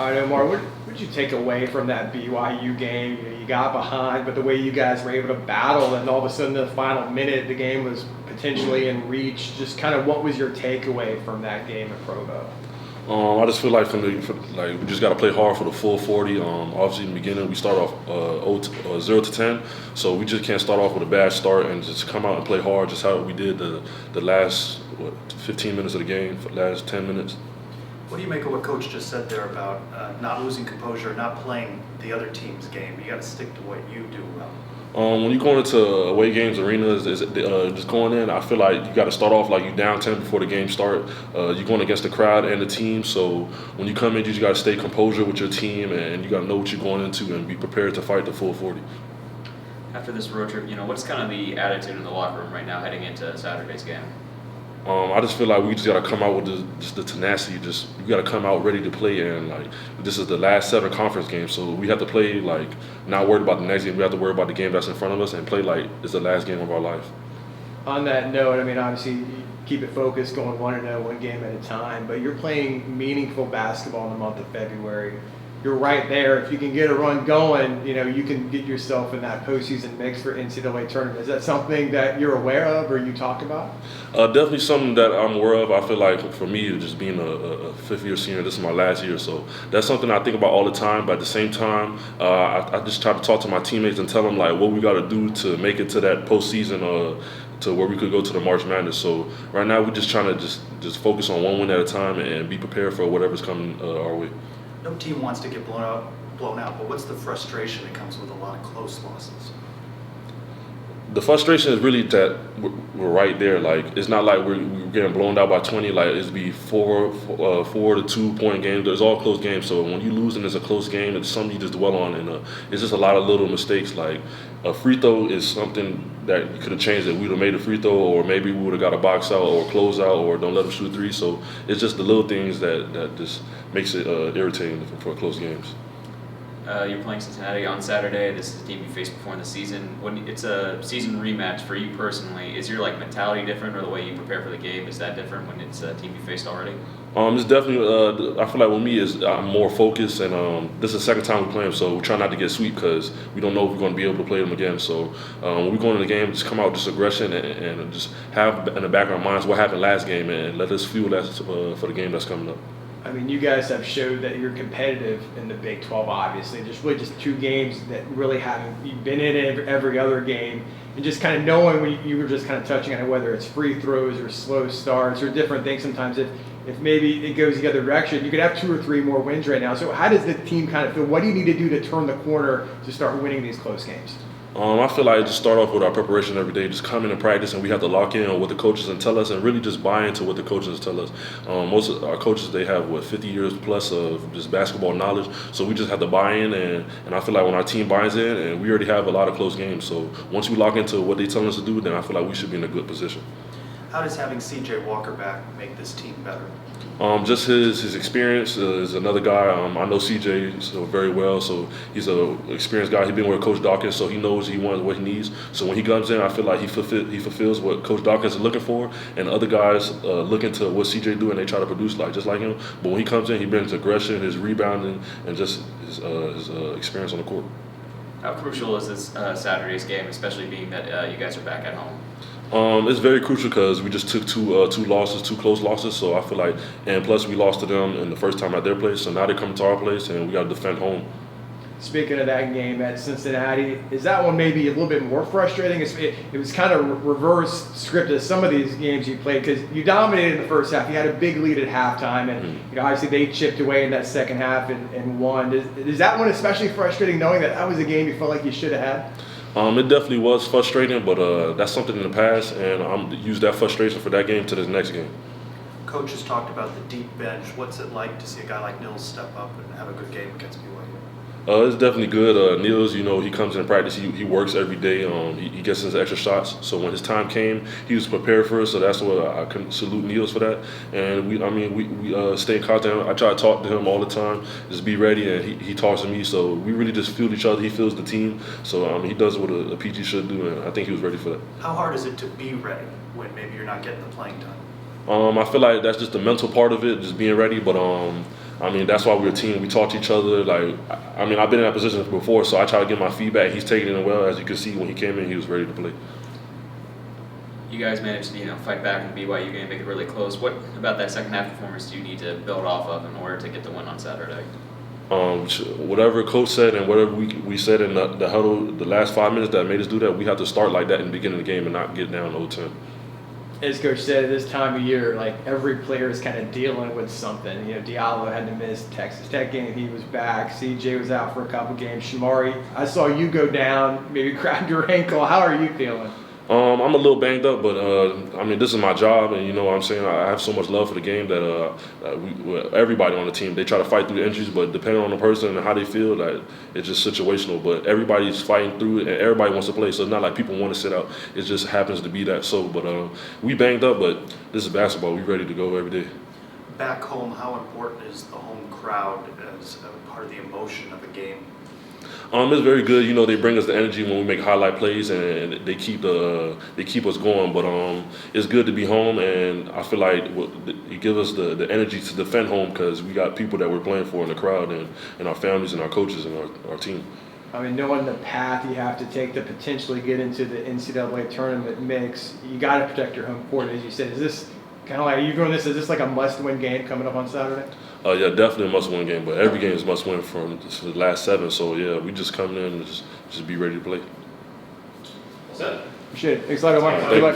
All right, Omar, what did you take away from that BYU game? You got behind, but the way you guys were able to battle, and all of a sudden, in the final minute, the game was potentially in reach. Just kind of what was your takeaway from that game at Provo? I just feel like we just got to play hard for the full 40. Obviously, in the beginning, we start off 0 to 10, so we just can't start off with a bad start and just come out and play hard, just how we did the last 15 minutes of the game, last 10 minutes. What do you make of what Coach just said there about not losing composure, not playing the other team's game? You got to stick to what you do well. When you're going into away games, arenas, just going in, I feel like you got to start off like you down 10 before the game start. You're going against the crowd and the team, so when you come in, you just got to stay composure with your team, and you got to know what you're going into and be prepared to fight the full 40. After this road trip, what's kind of the attitude in the locker room right now heading into Saturday's game? I just feel like we just got to come out with just the tenacity. We got to come out ready to play, and like this is the last 7 conference games, so we have to play like not worried about the next game. We have to worry about the game that's in front of us and play like it's the last game of our life. On that note, I mean, obviously, you keep it focused, going 1-0, one game at a time, but you're playing meaningful basketball in the month of February. You're right there. If you can get a run going, you can get yourself in that postseason mix for NCAA tournament. Is that something that you're aware of or you talk about? Definitely something that I'm aware of. I feel like for me, just being a fifth-year senior, this is my last year, so that's something I think about all the time. But at the same time, I just try to talk to my teammates and tell them like what we got to do to make it to that postseason, to where we could go to the March Madness. So right now, we're just trying to just focus on one win at a time and be prepared for whatever's coming our way. No team wants to get blown out, but what's the frustration that comes with a lot of close losses? The frustration is really that we're right there. Like it's not like we're getting blown out by 20. Like it's be 4 to 2 point game. There's all close games. So when you lose and it's a close game, it's something you just dwell on, and it's just a lot of little mistakes. Like a free throw is something that you could have changed. It we'd have made a free throw, or maybe we would have got a box out or close out, or don't let them shoot 3. So it's just the little things that just makes it irritating for close games. You're playing Cincinnati on Saturday. This is a team you faced before in the season. When it's a season rematch for you personally, is your mentality different, or the way you prepare for the game, is that different when it's a team you faced already? It's definitely. I feel like with me is I'm more focused, and this is the second time we play them, so we try not to get sweep because we don't know if we're going to be able to play them again. So when we go into the game, just come out with just aggression and just have in the back of our minds what happened last game, and let us fuel that for the game that's coming up. I mean, you guys have showed that you're competitive in the Big 12, obviously. Just 2 games that really haven't. You've been in every other game, and just kind of knowing when you were just kind of touching on it, whether it's free throws or slow starts or different things. Sometimes if maybe it goes the other direction, you could have 2 or 3 more wins right now. So how does the team kind of feel? What do you need to do to turn the corner to start winning these close games? I feel like just start off with our preparation every day. Just come in and practice, and we have to lock in on what the coaches and tell us, and really just buy into what the coaches tell us. Most of our coaches, they have 50 years plus of just basketball knowledge, so we just have to buy in. And I feel like when our team buys in, and we already have a lot of close games, so once we lock into what they tell us to do, then I feel like we should be in a good position. How does having C.J. Walker back make this team better? Just his experience is another guy. I know CJ very well, so he's an experienced guy. He's been with Coach Dawkins, so he knows what he needs. So when he comes in, I feel like he fulfills what Coach Dawkins is looking for, and other guys look into what CJ do and they try to produce just like him. But when he comes in, he brings aggression, his rebounding, and just his experience on the court. How crucial is this Saturday's game, especially being that you guys are back at home? It's very crucial because we just took two close losses. So I feel like, and plus we lost to them in the first time at their place. So now they're coming to our place, and we got to defend home. Speaking of that game at Cincinnati, is that one maybe a little bit more frustrating? It was kind of reverse scripted some of these games you played because you dominated in the first half. You had a big lead at halftime, and obviously they chipped away in that second half and won. Is that one especially frustrating, knowing that was a game you felt like you should have had? It definitely was frustrating, but that's something in the past, and I'm use that frustration for that game to the next game. Coach has talked about the deep bench. What's it like to see a guy like Nils step up and have a good game against BYU? It's definitely good. Nils, he comes in practice. He works every day. He gets his extra shots. So when his time came, he was prepared for it. So that's what I can salute Nils for that. And we stay in contact. I try to talk to him all the time. Just be ready, and he talks to me. So we really just feel each other. He feels the team. So he does what a PG should do, and I think he was ready for that. How hard is it to be ready when maybe you're not getting the playing time? I feel like that's just the mental part of it, just being ready. But I mean, that's why we're a team. We talk to each other. Like, I mean, I've been in that position before, so I try to get my feedback. He's taking it well. As you can see, when he came in, he was ready to play. You guys managed to, fight back in the BYU game, make it really close. What about that second half performance do you need to build off of in order to get the win on Saturday? Whatever coach said and whatever we said in the huddle, the last 5 minutes that made us do that, we have to start like that in the beginning of the game and not get down 0-10. As Coach said, this time of year, like every player is kind of dealing with something. Diallo had to miss Texas Tech game. He was back. CJ was out for a couple games. Shamari, I saw you go down, maybe crack your ankle. How are you feeling? I'm a little banged up, but I mean, this is my job, and you know what I'm saying? I have so much love for the game that everybody on the team, they try to fight through the injuries, but depending on the person and how they feel, like, it's just situational. But everybody's fighting through it, and everybody wants to play, so it's not like people want to sit out. It just happens to be that so. But we banged up, but this is basketball. We ready to go every day. Back home, how important is the home crowd as a part of the emotion of a game? It's very good. You know, they bring us the energy when we make highlight plays, and they keep us going. But it's good to be home, and I feel like it gives us the energy to defend home because we got people that we're playing for in the crowd, and our families and our coaches and our team. I mean, knowing the path you have to take to potentially get into the NCAA tournament mix, you got to protect your home court, as you said. Is this kind of like, are you doing this? Is this like a must-win game coming up on Saturday? Yeah, definitely a must-win game, but every game is must-win from the last 7. So yeah, we just come in and just be ready to play. What's that? Appreciate it. Thanks a lot, Omar. Good luck.